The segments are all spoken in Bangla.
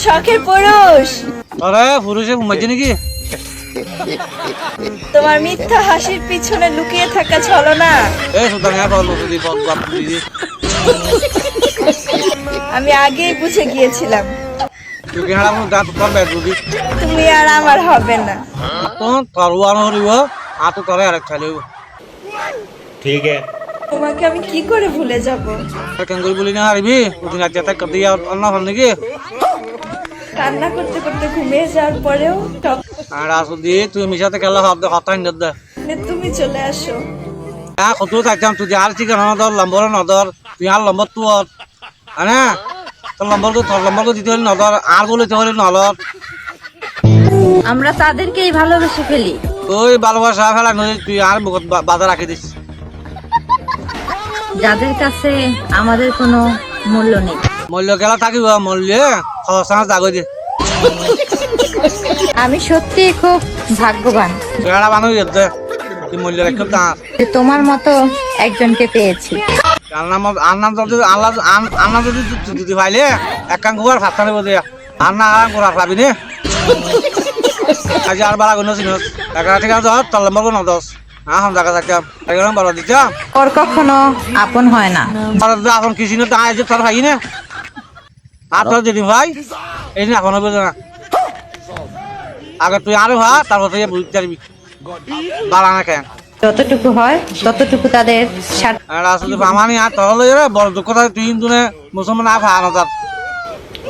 শখের পুরুষ। আরে পুরুষে ঘুমাইছে নাকি? তোমার মিথ্যা হাসির পিছনে লুকিয়ে থাকা ছলনা এ সুতরাং আমি আগেই বুঝে গিয়েছিলাম। তুই হারা দাঁত তোর ব্যাগ রুবি তুমি আর আমার হবে না। তরুয়ানো হরিব আর তো তরে আরেক খাইলে ठीक है। তোমাকে আমি কি করে ভুলে যাব? কেন করে বলি না হারিবি ওদিন রাতে তাই কত অন্য হল নাকি? কান্না করতে করতে ঘুমিয়ে যাওয়ার পরেও আর আসো দিয়ে তুই মিশাতে খেলা হব হতাই নদ তুমি চলে আসো। হ্যাঁ কত থাকতাম তুই আর ঠিকানা নদর লম্বর নদর তুই আর লম্বর তোর হ্যাঁ তোর লম্বর দিতে হলে নদর আর বলিতে হলে নলর আমরা তাদেরকেই ভালোবেসে ফেলি। ওই ভালোবাসা ফেলা নদী তুই আর বাধা রাখি দিস যাদের কাছে আমাদের কোনো মূল্য নেই। মূল্য খেলা থাকিব মূল্য খরচা জাগই দে আমি সত্যি খুব ভাগ্যবান বেড়া বানু দে তুই মূল্য রেখে তার যে তোমার মতো একজনকে পেয়েছি। আন্না যদি পাইলে এক কান গোবার ভাত খানে বোঝে আন্না আর গোড়া পাবি নে আজ আর বালা গুণ চিনস এগারো ঠিকানা দশ তোর লম্বর গুণ দশ হ্যাঁ হম জায়গা থাকতাম এগারো বারো দিতাম ওর কখনো আপন হয় না। এখন কিছু না তাই যে তোর ভাই না আর তোর যদি ভাই এই দিন এখন হবে না আগে তুই আরো ভা তারপর তুই বুঝতে পারবি বাড়া না কেন যতটুকু হয় ততটুকু তাদের স্বার্থ। আর আসলে আমানি আর তোর লই রে বড় দুঃখ থাকে তুই কিন্তু মুসলমান আর ভা আনদার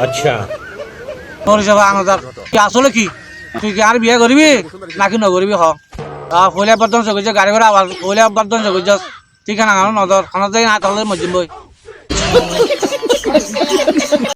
अच्छा। তোর হিসাবে আনদার কি আসলে কি তুই কি আর বিয়ে করবি নাকি নকরবি হ পয়লা বর্ধন চকুজ গাড়ি ঘোড়া আবার পয়লা বর্ধন চকুজ ঠিকানা নজর খানা যাই না তাহলে মজিম বই